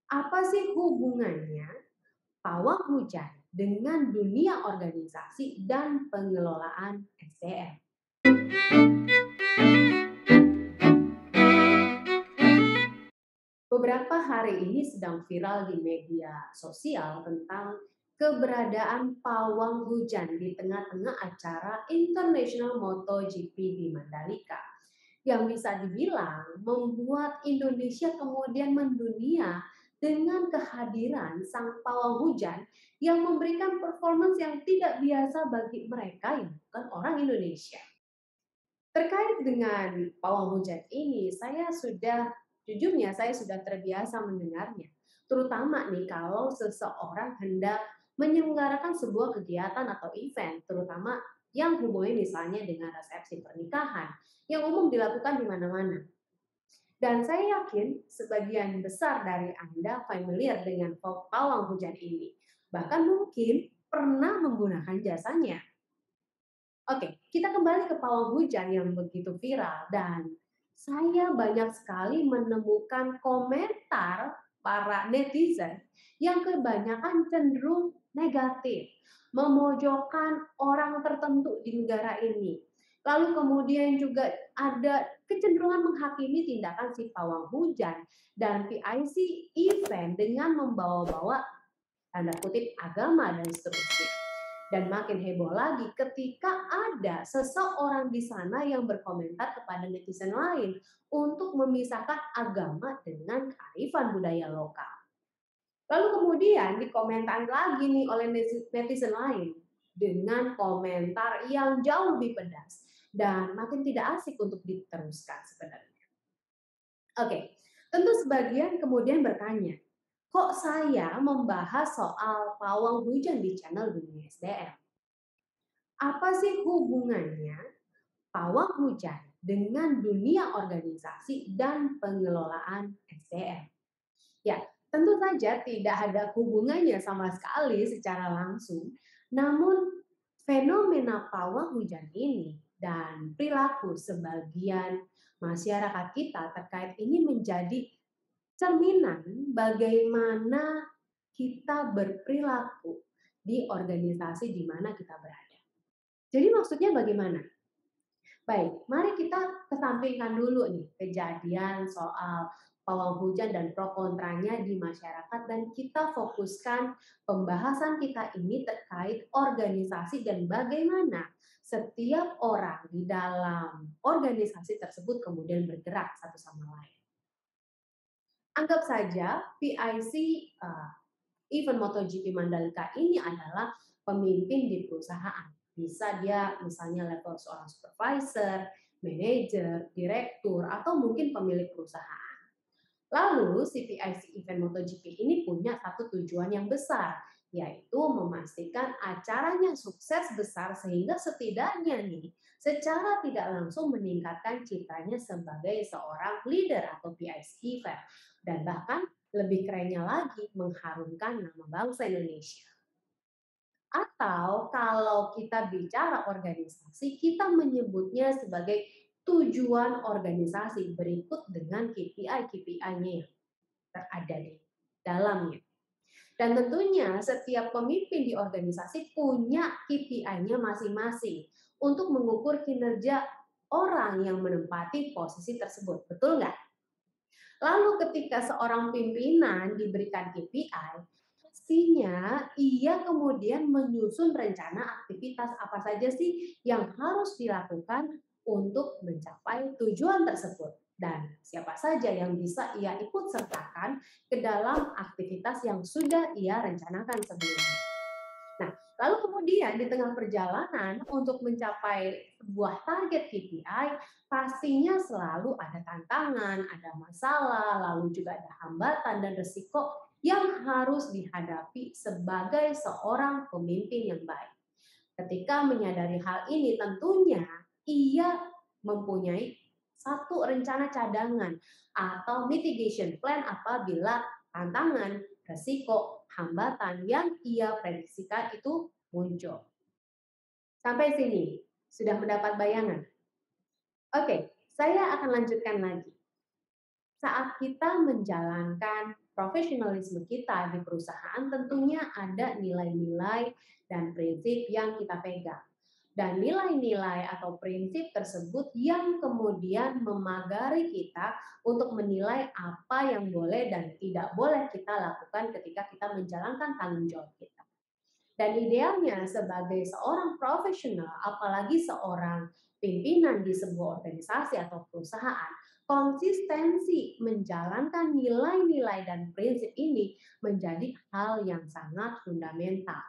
Apa sih hubungannya pawang hujan dengan dunia organisasi dan pengelolaan SDM? Beberapa hari ini sedang viral di media sosial tentang keberadaan pawang hujan di tengah-tengah acara International MotoGP di Mandalika, yang bisa dibilang membuat Indonesia kemudian mendunia dengan kehadiran sang pawang hujan yang memberikan performance yang tidak biasa bagi mereka yang bukan orang Indonesia. Terkait dengan pawang hujan ini, jujurnya saya sudah terbiasa mendengarnya. Terutama nih kalau seseorang hendak menyelenggarakan sebuah kegiatan atau event, terutama yang hubungannya misalnya dengan resepsi pernikahan, yang umum dilakukan di mana-mana. Dan saya yakin sebagian besar dari Anda familiar dengan pawang hujan ini. Bahkan mungkin pernah menggunakan jasanya. Oke, kita kembali ke pawang hujan yang begitu viral dan saya banyak sekali menemukan komentar para netizen yang kebanyakan cenderung negatif, memojokkan orang tertentu di negara ini. Lalu kemudian juga ada kecenderungan menghakimi tindakan si pawang hujan dan PIC event dengan membawa-bawa tanda kutip agama dan seterusnya. Dan makin heboh lagi ketika ada seseorang di sana yang berkomentar kepada netizen lain untuk memisahkan agama dengan kearifan budaya lokal. Lalu kemudian dikomentari lagi nih oleh netizen lain dengan komentar yang jauh lebih pedas dan makin tidak asik untuk diteruskan sebenarnya. Oke, tentu sebagian kemudian bertanya, kok saya membahas soal pawang hujan di channel Dunia SDM? Apa sih hubungannya pawang hujan dengan dunia organisasi dan pengelolaan SDM? Ya, tentu saja tidak ada hubungannya sama sekali secara langsung. Namun fenomena pawang hujan ini dan perilaku sebagian masyarakat kita terkait ini menjadi cerminan bagaimana kita berperilaku di organisasi di mana kita berada. Jadi maksudnya bagaimana? Baik, mari kita kesampingkan dulu nih kejadian soal pawang hujan dan pro kontranya di masyarakat dan kita fokuskan pembahasan kita ini terkait organisasi dan bagaimana setiap orang di dalam organisasi tersebut kemudian bergerak satu sama lain. Anggap saja PIC event MotoGP Mandalika ini adalah pemimpin di perusahaan. Bisa dia misalnya level seorang supervisor, manajer, direktur, atau mungkin pemilik perusahaan. Lalu si PIC event MotoGP ini punya satu tujuan yang besar, yaitu memastikan acaranya sukses besar sehingga setidaknya nih secara tidak langsung meningkatkan citranya sebagai seorang leader atau PIC event dan bahkan lebih kerennya lagi mengharumkan nama bangsa Indonesia. Atau kalau kita bicara organisasi, kita menyebutnya sebagai tujuan organisasi berikut dengan KPI-KPI-nya yang terada di dalamnya. Dan tentunya setiap pemimpin di organisasi punya KPI-nya masing-masing untuk mengukur kinerja orang yang menempati posisi tersebut. Betul nggak? Lalu ketika seorang pimpinan diberikan KPI, pastinya ia kemudian menyusun rencana aktivitas apa saja sih yang harus dilakukan untuk mencapai tujuan tersebut. Dan siapa saja yang bisa ia ikut sertakan ke dalam aktivitas yang sudah ia rencanakan sebelumnya. Nah, lalu kemudian di tengah perjalanan untuk mencapai sebuah target KPI, pastinya selalu ada tantangan, ada masalah, lalu juga ada hambatan dan resiko yang harus dihadapi sebagai seorang pemimpin yang baik. Ketika menyadari hal ini, tentunya ia mempunyai satu rencana cadangan atau mitigation plan apabila tantangan, resiko, hambatan yang ia prediksikan itu muncul. Sampai sini, sudah mendapat bayangan? Oke, saya akan lanjutkan lagi. Saat kita menjalankan profesionalisme kita di perusahaan, tentunya ada nilai-nilai dan prinsip yang kita pegang. Dan nilai-nilai atau prinsip tersebut yang kemudian memagari kita untuk menilai apa yang boleh dan tidak boleh kita lakukan ketika kita menjalankan tanggung jawab kita. Dan idealnya sebagai seorang profesional, apalagi seorang pimpinan di sebuah organisasi atau perusahaan, konsistensi menjalankan nilai-nilai dan prinsip ini menjadi hal yang sangat fundamental.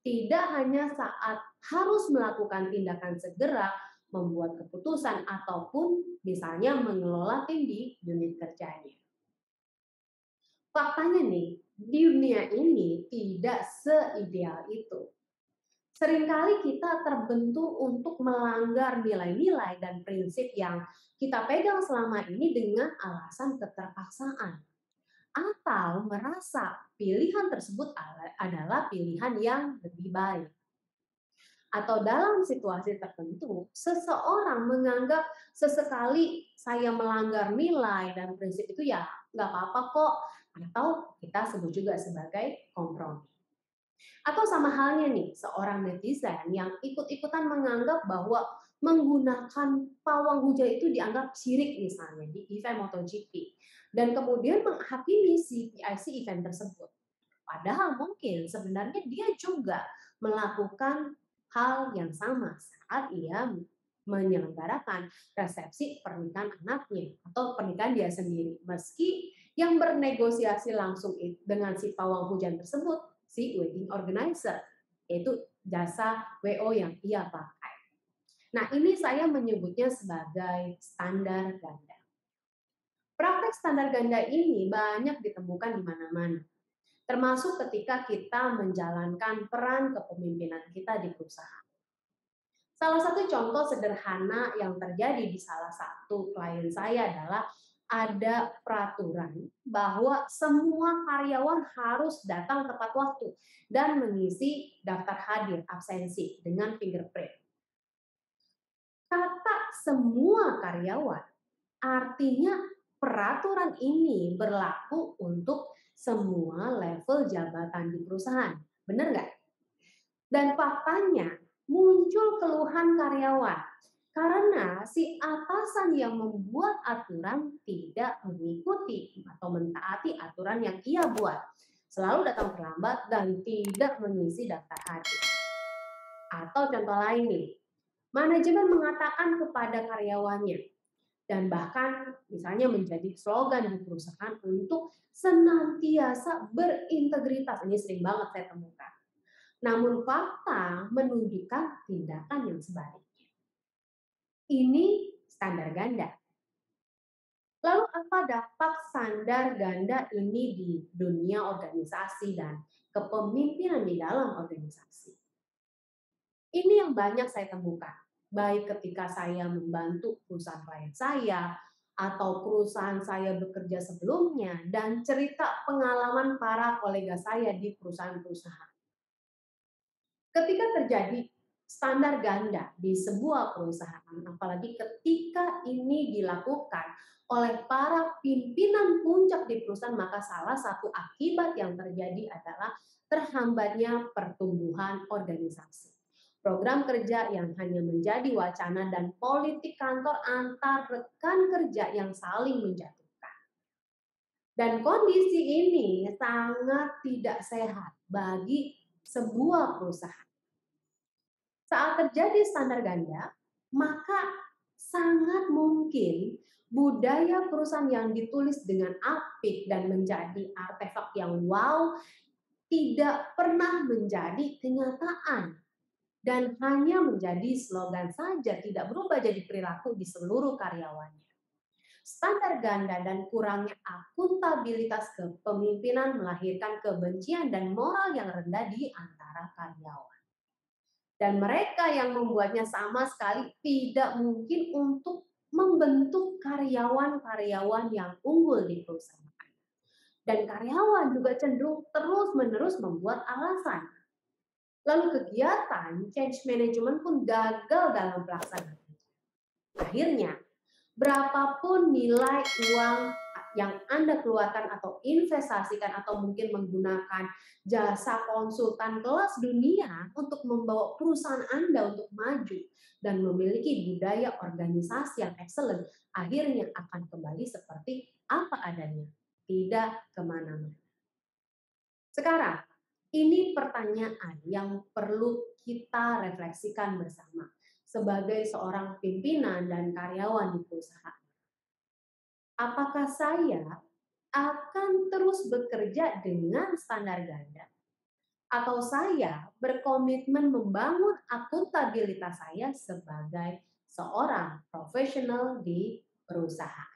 Tidak hanya saat harus melakukan tindakan segera, membuat keputusan, ataupun misalnya mengelola tim di unit kerjanya. Faktanya nih, di dunia ini tidak seideal itu. Seringkali kita terbentuk untuk melanggar nilai-nilai dan prinsip yang kita pegang selama ini dengan alasan keterpaksaan. Atau merasa pilihan tersebut adalah pilihan yang lebih baik. Atau dalam situasi tertentu, seseorang menganggap sesekali saya melanggar nilai dan prinsip itu ya nggak apa-apa kok, atau kita sebut juga sebagai kompromi. Atau sama halnya nih, seorang netizen yang ikut-ikutan menganggap bahwa menggunakan pawang hujan itu dianggap syirik misalnya di event MotoGP. Dan kemudian menghakimi si PIC event tersebut. Padahal mungkin sebenarnya dia juga melakukan hal yang sama saat ia menyelenggarakan resepsi pernikahan anaknya atau pernikahan dia sendiri. Meski yang bernegosiasi langsung dengan si pawang hujan tersebut, si wedding organizer, yaitu jasa WO yang ia pakai. Nah, ini saya menyebutnya sebagai standar ganda. Praktek standar ganda ini banyak ditemukan di mana-mana, termasuk ketika kita menjalankan peran kepemimpinan kita di perusahaan. Salah satu contoh sederhana yang terjadi di salah satu klien saya adalah ada peraturan bahwa semua karyawan harus datang tepat waktu dan mengisi daftar hadir absensi dengan fingerprint. Kata semua karyawan artinya peraturan ini berlaku untuk semua level jabatan di perusahaan. Benar nggak? Dan faktanya muncul keluhan karyawan karena si atasan yang membuat aturan tidak mengikuti atau mentaati aturan yang ia buat. Selalu datang terlambat dan tidak mengisi daftar hadir. Atau contoh lain nih, manajemen mengatakan kepada karyawannya, dan bahkan misalnya menjadi slogan di perusahaan untuk senantiasa berintegritas. Ini sering banget saya temukan. Namun fakta menunjukkan tindakan yang sebaliknya. Ini standar ganda. Lalu apa dampak standar ganda ini di dunia organisasi dan kepemimpinan di dalam organisasi? Ini yang banyak saya temukan, baik ketika saya membantu perusahaan klien saya, atau perusahaan saya bekerja sebelumnya, dan cerita pengalaman para kolega saya di perusahaan-perusahaan. Ketika terjadi standar ganda di sebuah perusahaan, apalagi ketika ini dilakukan oleh para pimpinan puncak di perusahaan, maka salah satu akibat yang terjadi adalah terhambatnya pertumbuhan organisasi. Program kerja yang hanya menjadi wacana dan politik kantor antar rekan kerja yang saling menjatuhkan. Dan kondisi ini sangat tidak sehat bagi sebuah perusahaan. Saat terjadi standar ganda, maka sangat mungkin budaya perusahaan yang ditulis dengan apik dan menjadi artefak yang wow tidak pernah menjadi kenyataan dan hanya menjadi slogan saja, tidak berubah jadi perilaku di seluruh karyawannya. Standar ganda dan kurangnya akuntabilitas kepemimpinan melahirkan kebencian dan moral yang rendah di antara karyawan. Dan mereka yang membuatnya sama sekali tidak mungkin untuk membentuk karyawan-karyawan yang unggul di perusahaan. Dan karyawan juga cenderung terus-menerus membuat alasan. Lalu kegiatan change management pun gagal dalam pelaksanaan. Akhirnya, berapapun nilai uang yang Anda keluarkan atau investasikan atau mungkin menggunakan jasa konsultan kelas dunia untuk membawa perusahaan Anda untuk maju dan memiliki budaya organisasi yang excellent, akhirnya akan kembali seperti apa adanya, tidak kemana-mana. Sekarang, ini pertanyaan yang perlu kita refleksikan bersama sebagai seorang pimpinan dan karyawan di perusahaan. Apakah saya akan terus bekerja dengan standar ganda atau saya berkomitmen membangun akuntabilitas saya sebagai seorang profesional di perusahaan?